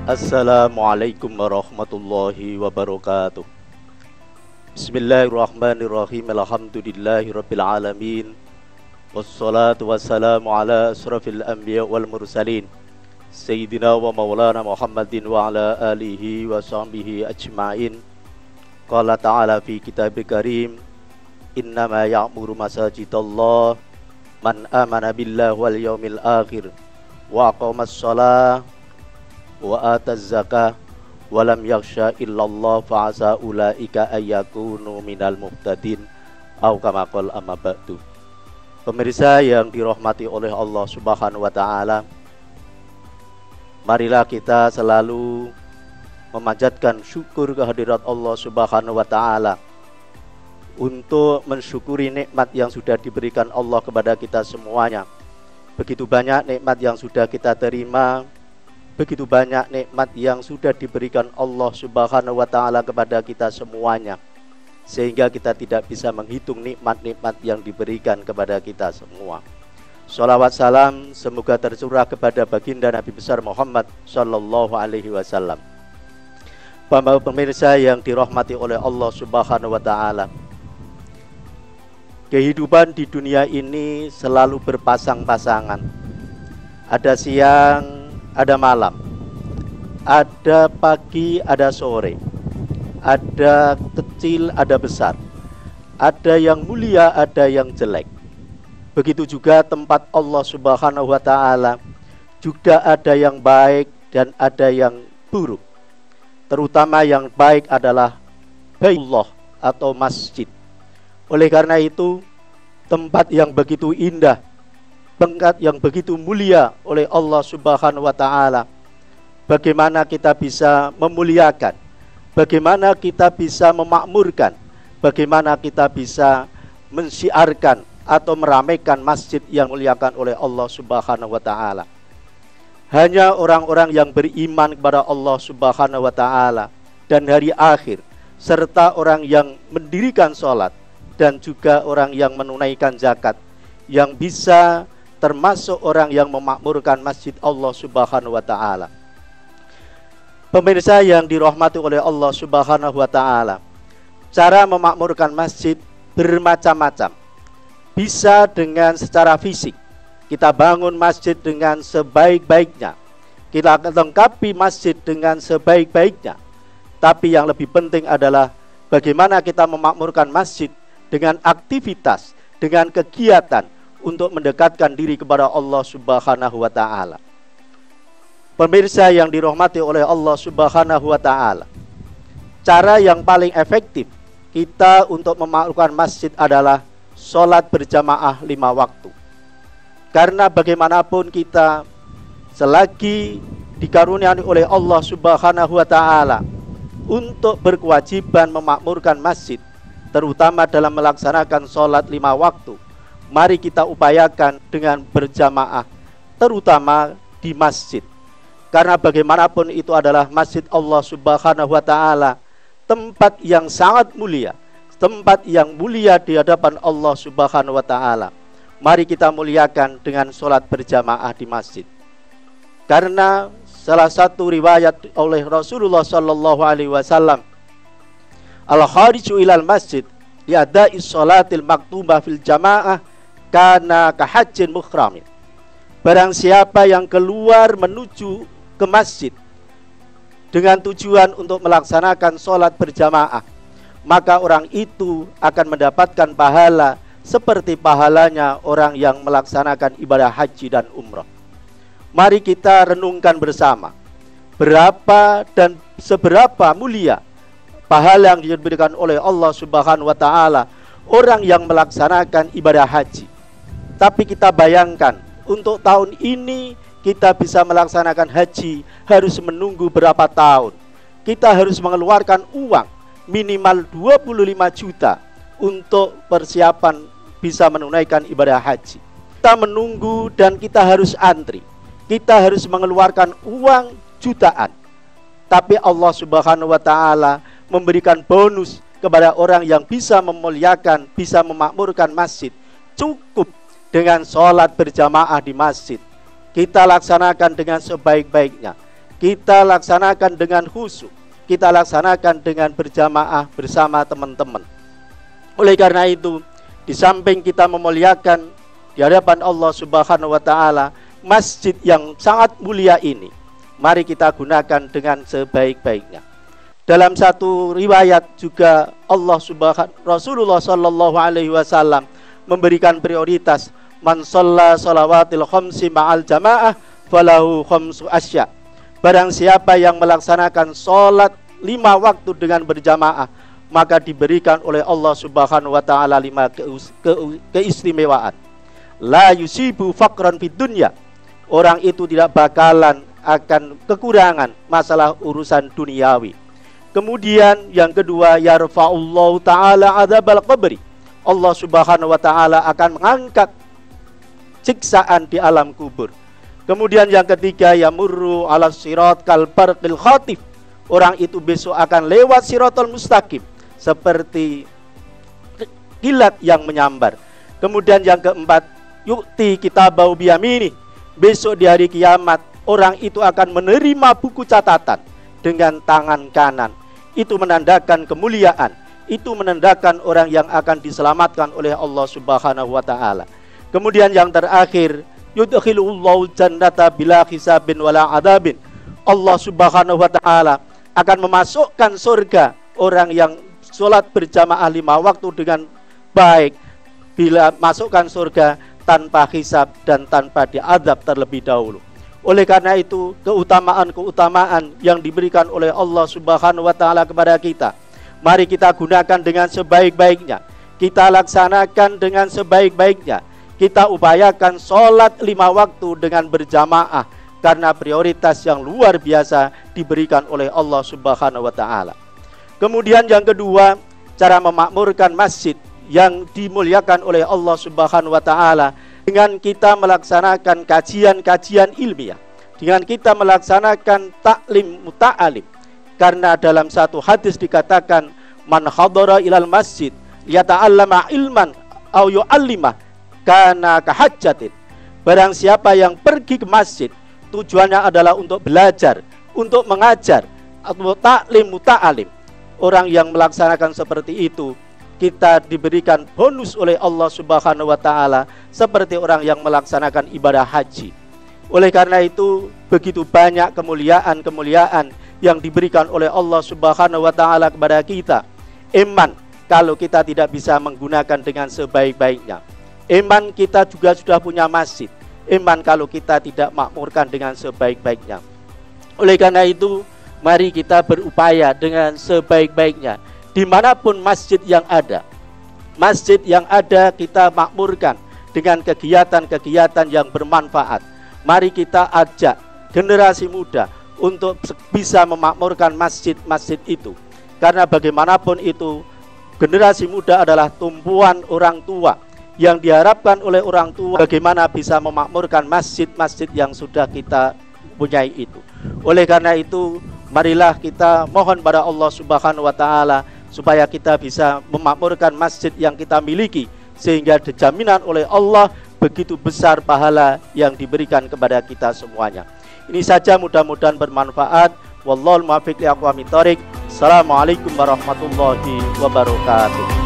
Assalamualaikum warahmatullahi wabarakatuh. Bismillahirrahmanirrahim. Alhamdulillahirabbil alamin. Wassalatu wassalamu ala asrafil anbiya wal mursalin Sayyidina wa maulana Muhammadin wa ala alihi wa sahbihi ajma'in. Qala ta'ala fi kitabil karim, innama ya'muru masajidallah man amana billahi wal yawmil akhir wa aqamas shalah wa ataz zakah wa lam yakhsha illallah fa asa ulaika ayyakunu minal muhtadin au kama qala amma ba'du. Pemirsa yang dirahmati oleh Allah Subhanahu wa taala, marilah kita selalu memanjatkan syukur kehadirat Allah Subhanahu wa taala untuk mensyukuri nikmat yang sudah diberikan Allah kepada kita semuanya. Begitu banyak nikmat yang sudah kita terima, begitu banyak nikmat yang sudah diberikan Allah Subhanahu wa taala kepada kita semuanya, sehingga kita tidak bisa menghitung nikmat-nikmat yang diberikan kepada kita semua. Sholawat salam semoga tercurah kepada baginda Nabi besar Muhammad Sallallahu Alaihi Wasallam. Para pemirsa yang dirahmati oleh Allah Subhanahu wa taala, kehidupan di dunia ini selalu berpasang-pasangan. Ada siang, ada malam, ada pagi, ada sore, ada kecil, ada besar, ada yang mulia, ada yang jelek. Begitu juga tempat Allah Subhanahu wa taala, juga ada yang baik dan ada yang buruk. Terutama yang baik adalah Baitullah atau masjid. Oleh karena itu, tempat yang begitu indah, tempat yang begitu mulia oleh Allah Subhanahu wa taala, bagaimana kita bisa memuliakan, bagaimana kita bisa memakmurkan, bagaimana kita bisa mensyiarkan atau meramaikan masjid yang muliakan oleh Allah Subhanahu wa taala. Hanya orang-orang yang beriman kepada Allah Subhanahu wa taala dan hari akhir, serta orang yang mendirikan sholat dan juga orang yang menunaikan zakat, yang bisa termasuk orang yang memakmurkan masjid Allah Subhanahu wa taala. Pemirsa yang dirahmati oleh Allah Subhanahu wa taala, cara memakmurkan masjid bermacam-macam. Bisa dengan secara fisik, kita bangun masjid dengan sebaik-baiknya, kita lengkapi masjid dengan sebaik-baiknya. Tapi yang lebih penting adalah bagaimana kita memakmurkan masjid dengan aktivitas, dengan kegiatan untuk mendekatkan diri kepada Allah Subhanahu wa taala. Pemirsa yang dirahmati oleh Allah Subhanahu wa taala, cara yang paling efektif kita untuk memakmurkan masjid adalah sholat berjamaah 5 waktu. Karena bagaimanapun kita selagi dikaruniai oleh Allah Subhanahu wa taala untuk berkewajiban memakmurkan masjid, terutama dalam melaksanakan sholat 5 waktu, mari kita upayakan dengan berjamaah, terutama di masjid. Karena bagaimanapun itu adalah masjid Allah Subhanahu wa taala, tempat yang sangat mulia, tempat yang mulia di hadapan Allah Subhanahu wa taala. Mari kita muliakan dengan sholat berjamaah di masjid. Karena salah satu riwayat oleh Rasulullah sallallahu alaihi wasallam, al-khariju ilal masjid li'ada'i sholatil maktubah fil jamaah kana kahajjin mukhramin. Barang siapa yang keluar menuju ke masjid dengan tujuan untuk melaksanakan sholat berjamaah, maka orang itu akan mendapatkan pahala seperti pahalanya orang yang melaksanakan ibadah haji dan umrah. Mari kita renungkan bersama, berapa dan seberapa mulia pahala yang diberikan oleh Allah Subhanahu wa taala orang yang melaksanakan ibadah haji. Tapi kita bayangkan, untuk tahun ini kita bisa melaksanakan haji harus menunggu berapa tahun. Kita harus mengeluarkan uang minimal 25 juta untuk persiapan bisa menunaikan ibadah haji. Kita menunggu dan kita harus antri, kita harus mengeluarkan uang jutaan. Tapi Allah Subhanahu wa taala memberikan bonus kepada orang yang bisa memuliakan, bisa memakmurkan masjid. Cukup dengan sholat berjamaah di masjid, kita laksanakan dengan sebaik-baiknya. kita laksanakan dengan khusyuk, kita laksanakan dengan berjamaah bersama teman-teman. Oleh karena itu, di samping kita memuliakan di hadapan Allah Subhanahu wa taala masjid yang sangat mulia ini, mari kita gunakan dengan sebaik-baiknya. Dalam satu riwayat juga Rasulullah sallallahu alaihi wasallam memberikan prioritas, man shalla shalawatil khamsi ma'al jamaah falahu khamsu asya. Barang siapa yang melaksanakan sholat 5 waktu dengan berjamaah, maka diberikan oleh Allah Subhanahu wa taala 5 keistimewaan. La yusibu faqran fid dunya. Orang itu tidak bakalan akan kekurangan masalah urusan duniawi. Kemudian yang kedua, yarfa'ullahu ta'ala adzabal qabri. Allah Subhanahu wa taala akan mengangkat siksaan di alam kubur. Kemudian yang ketiga, yamurru ala sirat kal barqil khatif. Orang itu besok akan lewat siratal mustaqim seperti kilat yang menyambar. Kemudian yang keempat, yu'ti kitabahu biyamini. Besok di hari kiamat orang itu akan menerima buku catatan dengan tangan kanan. Itu menandakan kemuliaan, itu menandakan orang yang akan diselamatkan oleh Allah Subhanahu wa taala. Kemudian yang terakhir, yudkhilullahu jannata bila hisabin wala adabin. Allah Subhanahu wa taala akan memasukkan surga orang yang sholat berjamaah 5 waktu dengan baik, bila masukkan surga tanpa hisab dan tanpa diadab terlebih dahulu. Oleh karena itu, keutamaan-keutamaan yang diberikan oleh Allah Subhanahu wa taala kepada kita, mari kita gunakan dengan sebaik-baiknya. Kita laksanakan dengan sebaik-baiknya. Kita upayakan sholat 5 waktu dengan berjamaah, karena prioritas yang luar biasa diberikan oleh Allah Subhanahu wa taala. Kemudian yang kedua, cara memakmurkan masjid yang dimuliakan oleh Allah Subhanahu wa taala dengan kita melaksanakan kajian-kajian ilmiah, dengan kita melaksanakan taklim muta'alim. Karena dalam satu hadis dikatakan, man hadara ilal masjid yata'allama ilman au yu'allimah kana kahajjatin. Barang siapa yang pergi ke masjid, tujuannya adalah untuk belajar, untuk mengajar, atau taklim muta'alim. Orang yang melaksanakan seperti itu, kita diberikan bonus oleh Allah Subhanahu wa taala seperti orang yang melaksanakan ibadah haji. Oleh karena itu, begitu banyak kemuliaan-kemuliaan yang diberikan oleh Allah Subhanahu wa taala kepada kita. Iman kalau kita tidak bisa menggunakan dengan sebaik-baiknya. Iman kita juga sudah punya masjid. Iman kalau kita tidak makmurkan dengan sebaik-baiknya. Oleh karena itu, mari kita berupaya dengan sebaik-baiknya. Dimanapun masjid yang ada, kita makmurkan dengan kegiatan-kegiatan yang bermanfaat. Mari kita ajak generasi muda untuk bisa memakmurkan masjid-masjid itu. Karena bagaimanapun itu, generasi muda adalah tumpuan orang tua, yang diharapkan oleh orang tua bagaimana bisa memakmurkan masjid-masjid yang sudah kita punyai itu. Oleh karena itu, marilah kita mohon pada Allah Subhanahu wa taala supaya kita bisa memakmurkan masjid yang kita miliki, sehingga dijaminan oleh Allah begitu besar pahala yang diberikan kepada kita semuanya. Ini saja, mudah-mudahan bermanfaat. Wallahul muwaffiq li aqwamit thoriq. Assalamualaikum warahmatullahi wabarakatuh.